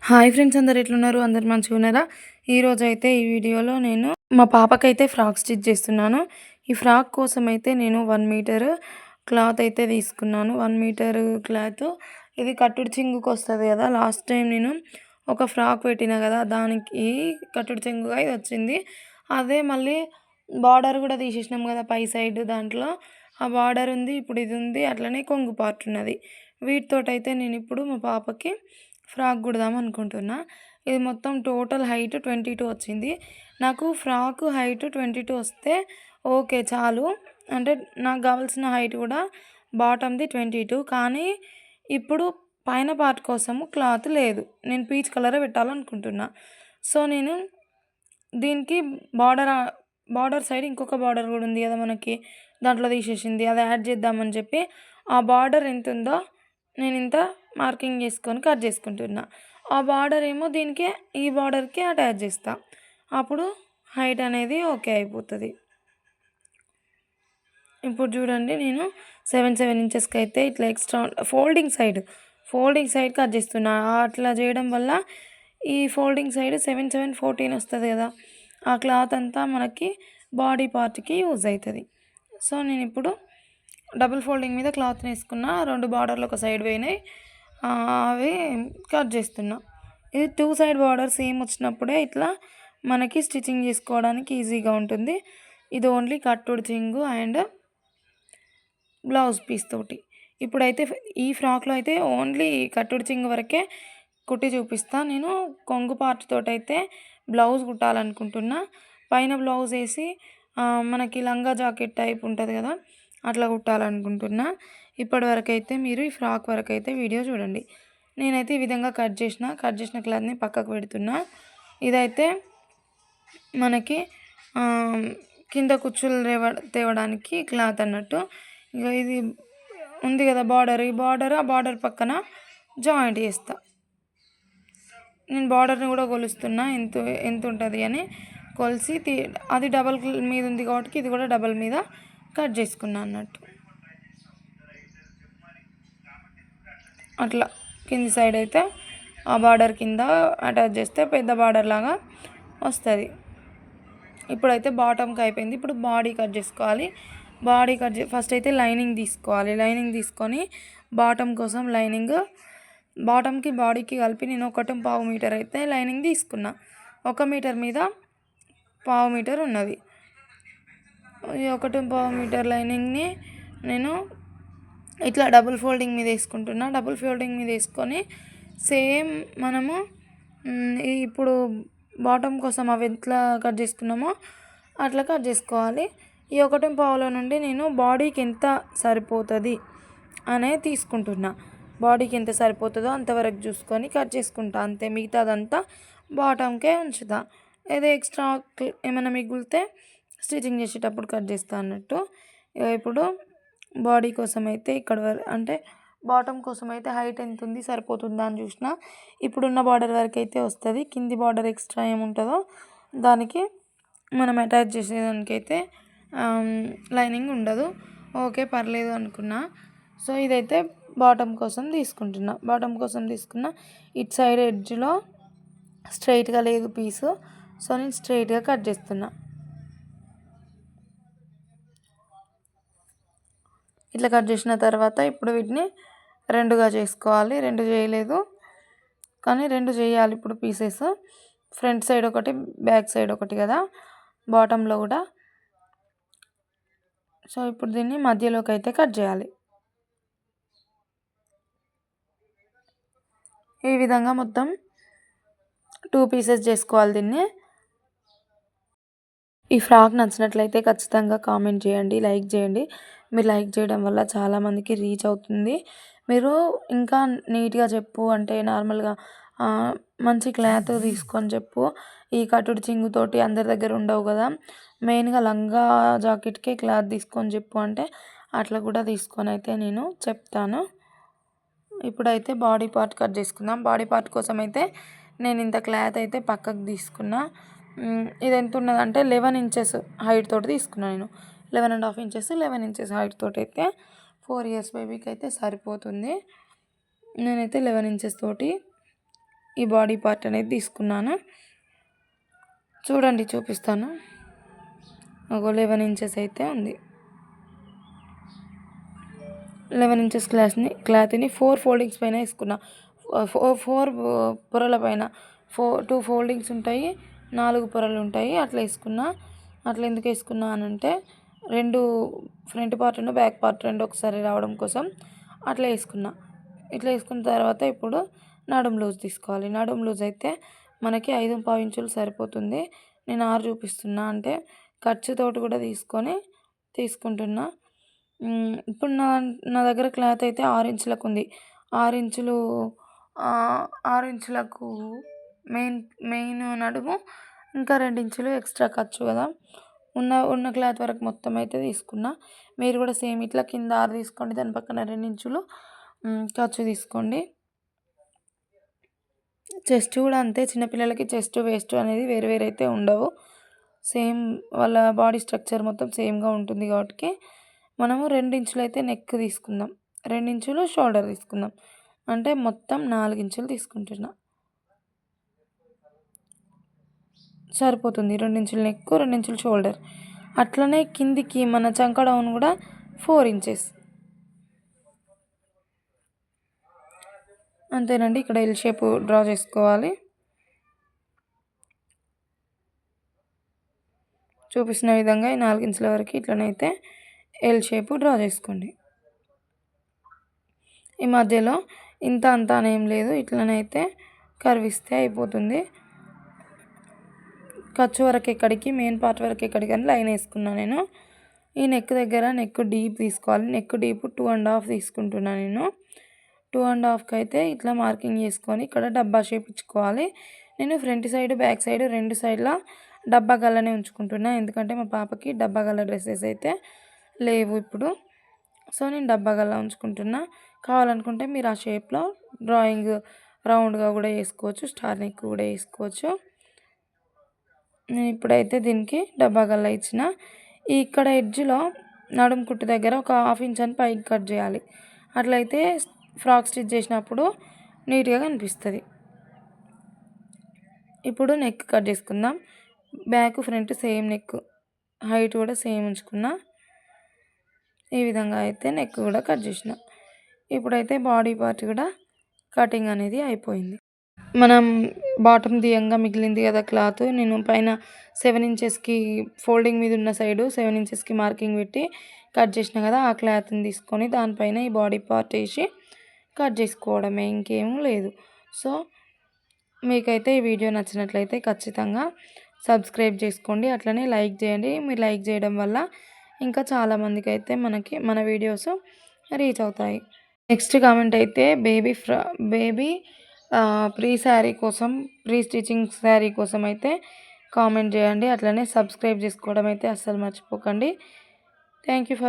Hi friends, అందరు ఎట్లున్నారు? అందరు మంచిగా ఉన్నారా? ఈరోజైతే ఈ వీడియోలో నేను మా పాపకైతే ఫ్రాక్ స్టిచ్ చేస్తున్నాను. ఈ ఫ్రాక్ కోసం అయితే నేను 1 మీటర్ క్లాత్ అయితే తీసుకున్నాను. 1 మీటర్ క్లాత్ ఇది కట్టుడు చింగుకి వస్తుంది కదా. లాస్ట్ టైం నేను ఒక ఫ్రాక్ పెట్టిన కదా, దానికి కట్టుడు చెంగుగా ఇది వచ్చింది. అదే మళ్ళీ బార్డర్ కూడా తీసేసినాం కదా పై సైడ్, దాంట్లో ఆ బార్డర్ ఉంది, ఇప్పుడు ఇది ఉంది, అట్లనే కొంగు పార్ట్ ఉన్నది. వీటితోటైతే నేను ఇప్పుడు మా పాపకి ఫ్రాక్ కుడదాం అనుకుంటున్నా. ఇది మొత్తం టోటల్ హైట్ 22 వచ్చింది. నాకు ఫ్రాక్ హైట్ 22 వస్తే ఓకే చాలు. అంటే నాకు కావాల్సిన హైట్ కూడా బాటమ్ది 22, కానీ ఇప్పుడు పైన పార్ట్ కోసము క్లాత్ లేదు. నేను పీచ్ కలరే పెట్టాలనుకుంటున్నా. సో నేను దీనికి బార్డర్ సైడ్ ఇంకొక బార్డర్ కూడా ఉంది కదా మనకి, దాంట్లో తీసేసింది, అది యాడ్ చేద్దామని చెప్పి ఆ బార్డర్ ఎంత ఉందో నేను ఇంత మార్కింగ్ చేసుకొని కట్ చేసుకుంటున్నా. ఆ బార్డర్ ఏమో దీనికి ఈ బార్డర్కి అటాచ్ చేస్తా. అప్పుడు హైట్ అనేది ఓకే అయిపోతుంది. ఇప్పుడు చూడండి, నేను 7 ఇంచెస్కి అయితే ఇట్లా ఎక్స్ట్రా ఫోల్డింగ్ సైడ్ కట్ చేస్తున్నా. అట్లా చేయడం వల్ల ఈ ఫోల్డింగ్ సైడ్ 7, 7, 14 వస్తుంది కదా. ఆ క్లాత్ అంతా మనకి బాడీ పార్ట్కి యూజ్ అవుతుంది. సో నేను ఇప్పుడు డబుల్ ఫోల్డింగ్ మీద క్లాత్ని వేసుకున్న, 2 బార్డర్లు ఒక సైడ్ పోయినాయి, అవి కట్ చేస్తున్నా. ఇది 2 సైడ్ బార్డర్ సేమ్ వచ్చినప్పుడే ఇట్లా మనకి స్టిచ్చింగ్ చేసుకోవడానికి ఈజీగా ఉంటుంది. ఇది ఓన్లీ కట్టుడు చింగు అండ్ బ్లౌజ్ పీస్ తోటి. ఇప్పుడైతే ఈ ఫ్రాక్లో అయితే ఓన్లీ కట్టుడు చింగు వరకే కుట్టి చూపిస్తా. నేను కొంగు పార్ట్ తోటైతే బ్లౌజ్ కుట్టాలనుకుంటున్నా. పైన బ్లౌజ్ వేసి మనకి లంగా జాకెట్ టైప్ ఉంటుంది కదా, అట్లా కుట్టాలనుకుంటున్నా. ఇప్పటివరకు అయితే మీరు ఈ ఫ్రాక్ వరకు అయితే వీడియో చూడండి. నేనైతే ఈ విధంగా కట్ చేసిన క్లాత్ని పక్కకు పెడుతున్నా. ఇదైతే మనకి కింద కుచ్చులు తేవడానికి క్లాత్ అన్నట్టు. ఇక ఇది ఉంది కదా బార్డర్, ఈ ఆ బార్డర్ పక్కన జాయింట్ చేస్తా. నేను బార్డర్ని కూడా కొలుస్తున్నా ఎంత ఉంటుంది అని కొలిసి అది డబల్ మీద ఉంది కాబట్టి ఇది కూడా డబల్ మీద కట్ చేసుకున్నా అన్నట్టు. అట్లా కింది సైడ్ అయితే ఆ బార్డర్ కింద అటాచ్ చేస్తే పెద్ద బార్డర్ లాగా వస్తుంది. ఇప్పుడైతే బాటమ్కి అయిపోయింది. ఇప్పుడు బాడీ కట్ చేసుకోవాలి. ఫస్ట్ అయితే లైనింగ్ తీసుకోవాలి. లైనింగ్ తీసుకొని బాటమ్ కోసం బాటమ్కి బాడీకి కలిపి నేను 1.5 మీటర్ అయితే లైనింగ్ తీసుకున్నా. 1 మీటర్ మీద 1/2 మీటర్ ఉన్నది. ఈ 1.5 మీటర్ లైనింగ్ని నేను ఇట్లా డబుల్ ఫోల్డింగ్ మీద వేసుకుంటున్నా. డబుల్ ఫోల్డింగ్ మీద వేసుకొని సేమ్ మనము ఇప్పుడు బాటమ్ కోసం అవి ఎట్లా కట్ చేసుకున్నామో అట్లా కట్ చేసుకోవాలి. ఈ 1.5లో నుండి నేను బాడీకి ఎంత సరిపోతుంది అనేది తీసుకుంటున్నా. బాడీకి ఎంత సరిపోతుందో అంతవరకు చూసుకొని కట్ చేసుకుంటా అంతే. మిగతాదంతా బాటమ్కే ఉంచుతా. ఏదో ఎక్స్ట్రా ఏమైనా మిగిలితే స్టిచ్చింగ్ చేసేటప్పుడు కట్ చేస్తా అన్నట్టు. ఇప్పుడు బాడీ కోసం అయితే ఇక్కడ అంటే బాటమ్ కోసం అయితే హైట్ ఎంత ఉంది సరిపోతుందా అని చూసిన. ఇప్పుడున్న బార్డర్ వరకు అయితే వస్తుంది. కింది బార్డర్ ఎక్స్ట్రా ఏముంటుందో దానికి మనం అటాచ్ చేసేదానికైతే లైనింగ్ ఉండదు. ఓకే పర్లేదు అనుకున్నా. సో ఇదైతే బాటమ్ కోసం తీసుకున్న. ఇటు సైడ్ ఎడ్జ్లో స్ట్రైట్గా లేదు పీసు, సో నేను స్ట్రైట్గా కట్ చేస్తున్నా. ఇట్లా కట్ చేసిన తర్వాత ఇప్పుడు వీటిని 2గా చేసుకోవాలి. 2 చేయలేదు కానీ 2 చేయాలి ఇప్పుడు పీసెస్. ఫ్రంట్ సైడ్ ఒకటి, బ్యాక్ సైడ్ ఒకటి కదా బాటంలో కూడా. సో ఇప్పుడు దీన్ని మధ్యలోకి అయితే కట్ చేయాలి. ఈ విధంగా మొత్తం 2 పీసెస్ చేసుకోవాలి దీన్ని. ఈ ఫ్రాక్ నచ్చినట్లయితే ఖచ్చితంగా కామెంట్ చేయండి, లైక్ చేయండి. మీరు లైక్ చేయడం వల్ల చాలామందికి రీచ్ అవుతుంది. మీరు ఇంకా నీట్గా చెప్పు అంటే నార్మల్గా మంచి క్లాత్ తీసుకొని చెప్పు. ఈ కట్టుడు చింగుతోటి అందరి దగ్గర ఉండవు కదా, మెయిన్గా లంగా జాకెట్కే క్లాత్ తీసుకొని చెప్పు అంటే అట్లా కూడా తీసుకొని అయితే నేను చెప్తాను. ఇప్పుడైతే బాడీ పార్ట్ కట్ చేసుకుందాం. బాడీ పార్ట్ కోసం అయితే నేను ఇంత క్లాత్ అయితే పక్కకు తీసుకున్నా. ఇది ఎంత ఉన్నదంటే 11 ఇంచెస్ హైట్ తోటి తీసుకున్నాను నేను. 11.5 ఇంచెస్ 11 ఇంచెస్ హైట్ తోటి అయితే 4 ఇయర్స్ బేబీకి అయితే సరిపోతుంది. నేనైతే 11 ఇంచెస్ తోటి ఈ బాడీ పార్ట్ అనేది తీసుకున్నాను. చూడండి చూపిస్తాను. ఒక 11 ఇంచెస్ అయితే ఉంది. 11 ఇంచెస్ క్లాత్ని 4 ఫోల్డింగ్స్ పైన వేసుకున్నా. 4 పొరల పైన 2 ఫోల్డింగ్స్ ఉంటాయి, 4 పొరలు ఉంటాయి. అట్లా వేసుకున్నా. అట్లా ఎందుకు వేసుకున్నా అనంటే 2 ఫ్రంట్ పార్ట్ బ్యాక్ పార్ట్ 2 ఒకసారి రావడం కోసం అట్లా వేసుకున్నా. ఇట్లా వేసుకున్న తర్వాత ఇప్పుడు నడుము లూజ్ తీసుకోవాలి. నడుము లూజ్ అయితే మనకి 5.5 ఇంచులు సరిపోతుంది. నేను 6 చూపిస్తున్నా, అంటే ఖర్చుతోటి కూడా తీసుకుంటున్నా. ఇప్పుడు నా దగ్గర క్లాత్ అయితే 6 ఇంచులకు ఉంది. 6 ఇంచులు 6 ఇంచులకు మెయిన్ నడుము, ఇంకా 2 ఇంచులు ఎక్స్ట్రా ఖర్చు కదా. ఉన్న క్లాత్ వరకు మొత్తం అయితే తీసుకున్నా. మీరు కూడా సేమ్ ఇట్లా కింద 6 తీసుకోండి, దాని పక్కన 2 ఇంచులు ఖర్చు తీసుకోండి. చెస్ట్ కూడా అంతే. చిన్నపిల్లలకి చెస్ట్ వేస్ట్ అనేది వేరు వేరు అయితే ఉండవు. సేమ్ వాళ్ళ బాడీ స్ట్రక్చర్ మొత్తం సేమ్గా ఉంటుంది కాబట్టి మనము 2 ఇంచులు అయితే నెక్ తీసుకుందాం, 2 ఇంచులు షోల్డర్ తీసుకుందాం. అంటే మొత్తం 4 ఇంచులు తీసుకుంటున్నా. సరిపోతుంది. 2 ఇంచులు నెక్, 2 ఇంచులు షోల్డర్. అట్లనే కిందికి మన చంక డౌన్ కూడా 4 ఇంచెస్. అంతేనండి. ఇక్కడ ఎల్ షేప్ డ్రా చేసుకోవాలి. చూపిస్తున్న విధంగా ఈ 4 ఇంచుల వరకు ఇట్లనైతే ఎల్ షేప్ డ్రా చేసుకోండి. ఈ మధ్యలో ఇంత అంత అనేం లేదు, ఇట్లనైతే కర్విస్తే అయిపోతుంది. ఖర్చు వరకు ఎక్కడికి, మెయిన్ పార్ట్ వరకు ఎక్కడికి అని లైన్ వేసుకున్నాను నేను. ఈ నెక్ దగ్గర నెక్ డీప్ తీసుకోవాలి. నెక్ డీప్ 2.5 తీసుకుంటున్నాను నేను. 2.5కి అయితే ఇట్లా మార్కింగ్ చేసుకొని ఇక్కడ డబ్బా షేప్ ఇచ్చుకోవాలి. నేను ఫ్రంట్ సైడ్ బ్యాక్ సైడ్ 2 సైడ్ల డబ్బా గల్లనే ఉంచుకుంటున్నా, ఎందుకంటే మా పాపకి డబ్బా గల్ల డ్రెస్సెస్ అయితే లేవు ఇప్పుడు. సో నేను డబ్బా గల్ల ఉంచుకుంటున్నా. కావాలనుకుంటే మీరు ఆ షేప్లో డ్రాయింగ్ రౌండ్గా కూడా వేసుకోవచ్చు, స్టార్ నెక్ కూడా వేసుకోవచ్చు. నేను ఇప్పుడైతే దీనికి డబ్బా గల్ల ఇచ్చిన. ఇక్కడ ఎడ్జ్లో నడుము కుట్టు దగ్గర ఒక 1/2 ఇంచ్ అని పైకి కట్ చేయాలి. అట్లయితే ఫ్రాక్ స్టిచ్ చేసినప్పుడు నీట్గా కనిపిస్తుంది. ఇప్పుడు నెక్ కట్ చేసుకుందాం. Back front same neck height కూడా సేమ్ ఉంచుకున్నా. ఈ విధంగా అయితే నెక్ కూడా కట్ చేసిన. ఇప్పుడైతే బాడీ పార్ట్ కూడా కటింగ్ అనేది అయిపోయింది. మనం బాటమ్ తీయంగా మిగిలింది కదా క్లాత్, నేను పైన 7 ఇంచెస్కి ఫోల్డింగ్ మీద ఉన్న సైడు 7 ఇంచెస్కి మార్కింగ్ పెట్టి కట్ చేసిన కదా, ఆ క్లాత్ని తీసుకొని దానిపైన ఈ బాడీ పార్ట్ వేసి కట్ చేసుకోవడమే, ఇంకేం లేదు. సో మీకైతే ఈ వీడియో నచ్చినట్లయితే ఖచ్చితంగా సబ్స్క్రైబ్ చేసుకోండి, అట్లనే లైక్ చేయండి. మీరు లైక్ చేయడం వల్ల ఇంకా చాలామందికి అయితే మన వీడియోస్ రీచ్ అవుతాయి. నెక్స్ట్ కామెంట్ అయితే బేబీ ప్రీ స్టిచింగ్ శారీ కోసం అయితే కామెంట్ చేయండి. అట్లనే సబ్స్క్రైబ్ చేసుకోవడం అయితే అస్సలు మర్చిపోకండి. Thank you for